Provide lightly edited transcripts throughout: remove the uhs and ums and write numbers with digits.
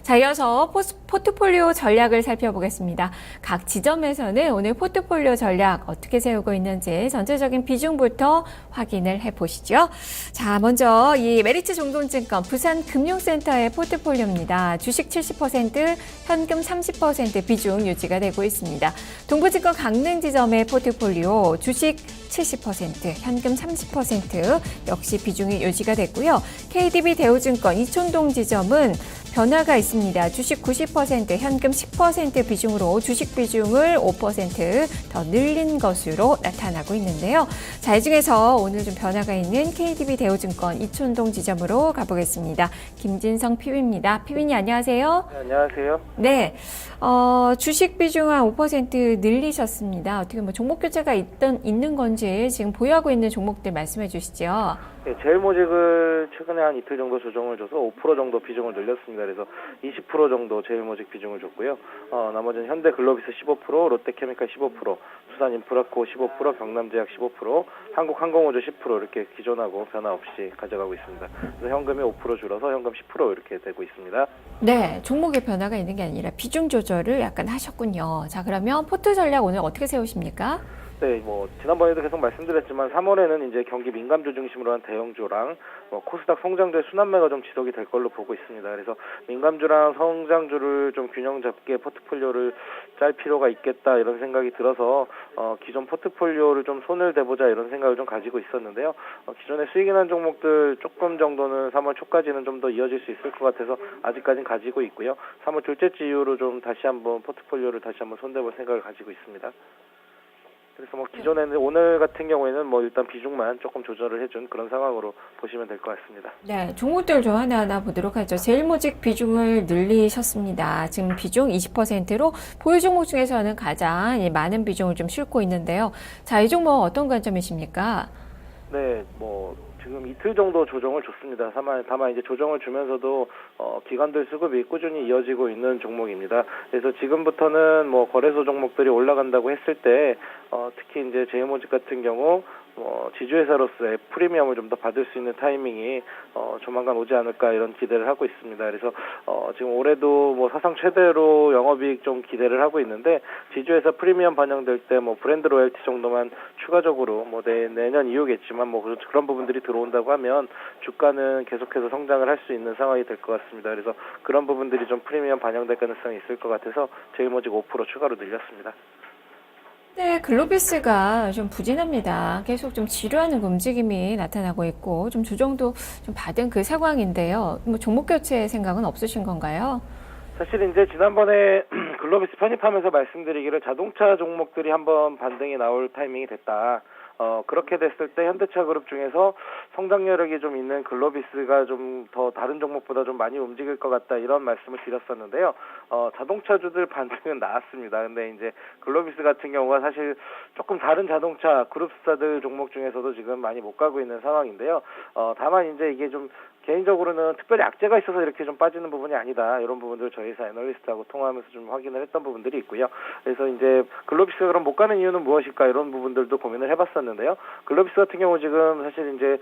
자, 이어서 포트폴리오 전략을 살펴보겠습니다. 각 지점에서는 오늘 포트폴리오 전략 어떻게 세우고 있는지 전체적인 비중부터 확인을 해보시죠. 자, 먼저 이 메리츠 종동증권 부산금융센터의 포트폴리오입니다. 주식 70%, 현금 30% 비중 유지가 되고 있습니다. 동부증권 강릉지점의 포트폴리오 주식 70%, 현금 30% 역시 비중이 유지가 됐고요. KDB 대우증권 이촌동 지점은 변화가 있습니다. 주식 90%, 현금 10% 비중으로 주식 비중을 5%더 늘린 것으로 나타나고 있는데요. 자, 이 중에서 오늘 좀 변화가 있는 KDB 대우증권 이촌동 지점으로 가보겠습니다. 김진성 PB입니다. PB님 안녕하세요. 네, 안녕하세요. 네, 주식 비중 한 5% 늘리셨습니다. 어떻게 뭐 종목 교체가 있는 건지 지금 보유하고 있는 종목들 말씀해 주시죠. 네, 제일모직을 최근에 한 이틀 정도 조정을 줘서 5% 정도 비중을 늘렸습니다. 그래서 20% 정도 제일모직 비중을 줬고요. 나머지는 현대글로비스 15%, 롯데케미칼 15%, 수산인프라코 15%, 경남제약 15%, 한국항공우주 10% 이렇게 기존하고 변화 없이 가져가고 있습니다. 그래서 현금이 5% 줄어서 현금 10% 이렇게 되고 있습니다. 네, 종목의 변화가 있는 게 아니라 비중 조절을 약간 하셨군요. 자, 그러면 포트 전략 오늘 어떻게 세우십니까? 네, 지난번에도 계속 말씀드렸지만 3월에는 이제 경기 민감주 중심으로 한 대형주랑 코스닥 성장주의 순환매가 좀 지속이 될 걸로 보고 있습니다. 그래서 민감주랑 성장주를 좀 균형 잡게 포트폴리오를 짤 필요가 있겠다 이런 생각이 들어서 기존 포트폴리오를 좀 손을 대보자 이런 생각을 좀 가지고 있었는데요. 기존에 수익이 난 종목들 조금 정도는 3월 초까지는 좀 더 이어질 수 있을 것 같아서 아직까지는 가지고 있고요. 3월 둘째 주 이후로 좀 다시 한번 포트폴리오를 다시 한번 손대볼 생각을 가지고 있습니다. 그래서 기존에는 오늘 같은 경우에는 일단 비중만 조금 조절을 해준 그런 상황으로 보시면 될 것 같습니다. 네, 종목들 좀 하나하나 보도록 하죠. 제일모직 비중을 늘리셨습니다. 지금 비중 20%로 보유 종목 중에서는 가장 많은 비중을 좀 싣고 있는데요. 자, 이 종목 어떤 관점이십니까? 네, 지금 이틀 정도 조정을 줬습니다. 다만 이제 조정을 주면서도 기관들 수급이 꾸준히 이어지고 있는 종목입니다. 그래서 지금부터는 거래소 종목들이 올라간다고 했을 때 특히 이제 제이모직 같은 경우 지주회사로서의 프리미엄을 좀 더 받을 수 있는 타이밍이 조만간 오지 않을까 이런 기대를 하고 있습니다. 그래서 지금 올해도 사상 최대로 영업이익 좀 기대를 하고 있는데 지주회사 프리미엄 반영될 때 브랜드 로열티 정도만 추가적으로 내년 이후겠지만 그런 부분들이 들어온다고 하면 주가는 계속해서 성장을 할 수 있는 상황이 될 것 같습니다. 그래서 그런 부분들이 좀 프리미엄 반영될 가능성이 있을 것 같아서 제일모직 5% 추가로 늘렸습니다. 네, 글로비스가 좀 부진합니다. 계속 좀 지루하는 움직임이 나타나고 있고 좀 조정도 좀 받은 그 상황인데요. 종목 교체 생각은 없으신 건가요? 사실 이제 지난번에 글로비스 편입하면서 말씀드리기를 자동차 종목들이 한번 반등이 나올 타이밍이 됐다. 그렇게 됐을 때 현대차 그룹 중에서 성장 여력이 좀 있는 글로비스가 좀 더 다른 종목보다 좀 많이 움직일 것 같다 이런 말씀을 드렸었는데요. 자동차주들 반등은 나왔습니다. 근데 이제 글로비스 같은 경우가 사실 조금 다른 자동차 그룹사들 종목 중에서도 지금 많이 못 가고 있는 상황인데요. 다만 이제 이게 좀 개인적으로는 특별히 악재가 있어서 이렇게 좀 빠지는 부분이 아니다. 이런 부분들 저희 회사 애널리스트하고 통화하면서 좀 확인을 했던 부분들이 있고요. 그래서 이제 글로비스가 그럼 못 가는 이유는 무엇일까 이런 부분들도 고민을 해봤었는데요. 글로비스 같은 경우 지금 사실 이제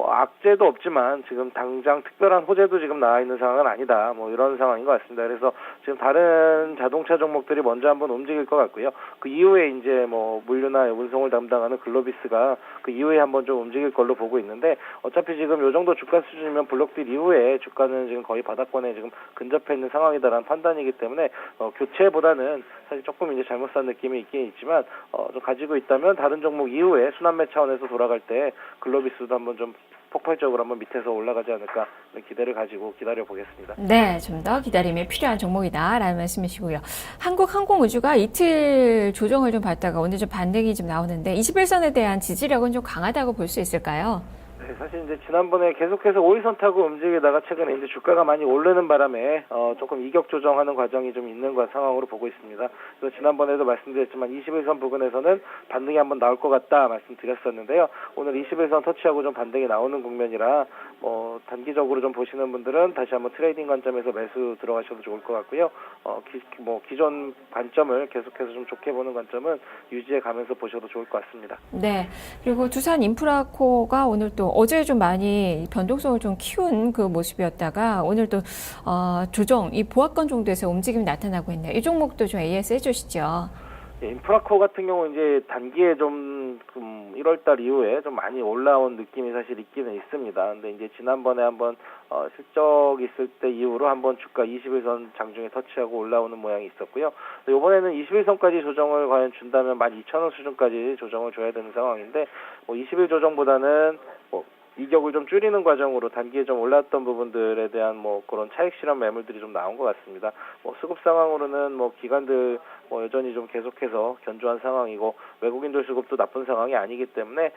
악재도 없지만 지금 당장 특별한 호재도 지금 나와 있는 상황은 아니다. 이런 상황인 것 같습니다. 그래서 지금 다른 자동차 종목들이 먼저 한번 움직일 것 같고요. 그 이후에 이제 물류나 운송을 담당하는 글로비스가 그 이후에 한번 좀 움직일 걸로 보고 있는데 어차피 지금 요 정도 주가 수준이면 블록딜 이후에 주가는 지금 거의 바닥권에 지금 근접해 있는 상황이다라는 판단이기 때문에 교체보다는 사실 조금 이제 잘못 산 느낌이 있긴 있지만 좀 가지고 있다면 다른 종목 이후에 순환매 차원에서 돌아갈 때 글로비스도 한번 좀 폭발적으로 한번 밑에서 올라가지 않을까 기대를 가지고 기다려 보겠습니다. 네, 좀 더 기다림이 필요한 종목이다라는 말씀이시고요. 한국항공우주가 이틀 조정을 좀 받다가 오늘 좀 반등이 좀 나오는데 21선에 대한 지지력은 좀 강하다고 볼 수 있을까요? 네, 사실 이제 지난번에 계속해서 5일선 타고 움직이다가 최근에 이제 주가가 많이 오르는 바람에 조금 이격 조정하는 과정이 좀 있는 상황으로 보고 있습니다. 그래서 지난번에도 말씀드렸지만 21선 부근에서는 반등이 한번 나올 것 같다 말씀드렸었는데요. 오늘 21선 터치하고 좀 반등이 나오는 국면이라 단기적으로 좀 보시는 분들은 다시 한번 트레이딩 관점에서 매수 들어가셔도 좋을 것 같고요. 기존 관점을 계속해서 좀 좋게 보는 관점은 유지해 가면서 보셔도 좋을 것 같습니다. 네. 그리고 두산 인프라코가 오늘 또 어제 좀 많이 변동성을 좀 키운 그 모습이었다가 오늘 또 조정, 이 보합권 정도에서 움직임이 나타나고 있네요. 이 종목도 좀 AS 해주시죠. 예, 인프라코 같은 경우 이제 단기에 좀 1월달 이후에 좀 많이 올라온 느낌이 사실 있기는 있습니다. 근데 이제 지난번에 한번 실적 있을 때 이후로 한번 주가 21선 장중에 터치하고 올라오는 모양이 있었고요. 이번에는 21선까지 조정을 과연 준다면 12,000원 수준까지 조정을 줘야 되는 상황인데 20일 조정보다는 이격을 좀 줄이는 과정으로 단기에 좀 올랐던 부분들에 대한 그런 차익 실현 매물들이 좀 나온 것 같습니다. 수급 상황으로는 기관들 여전히 좀 계속해서 견조한 상황이고 외국인들 수급도 나쁜 상황이 아니기 때문에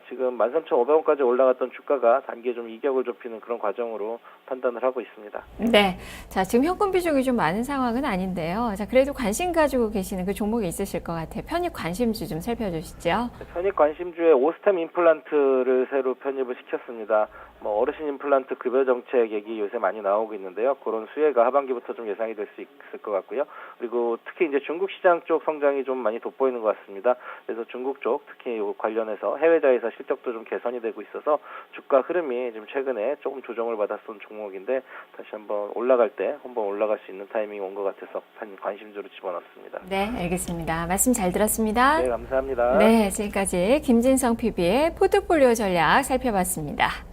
지금 13,500원까지 올라갔던 주가가 단기에 좀 이격을 좁히는 그런 과정으로 판단을 하고 있습니다. 네. 자, 지금 현금 비중이 좀 많은 상황은 아닌데요. 자, 그래도 관심 가지고 계시는 그 종목이 있으실 것 같아요. 편입 관심주 좀 살펴주시죠. 편입 관심주에 오스템 임플란트를 새로 편입을 시켰습니다. 어르신 임플란트 급여 정책 얘기 요새 많이 나오고 있는데요. 그런 수혜가 하반기부터 좀 예상이 될 수 있을 것 같고요. 그리고 특히 이제 중국 시장 쪽 성장이 좀 많이 돋보이는 것 같습니다. 그래서 중국 쪽 특히 관련해서 해외자회사 실적도 좀 개선이 되고 있어서 주가 흐름이 지금 최근에 조금 조정을 받았던 종목인데 다시 한번 올라갈 때 한번 올라갈 수 있는 타이밍이 온 것 같아서 관심주로 집어넣습니다. 네, 알겠습니다. 말씀 잘 들었습니다. 네, 감사합니다. 네, 지금까지 김진성 PB의 포트폴리오 전략 살펴봤습니다.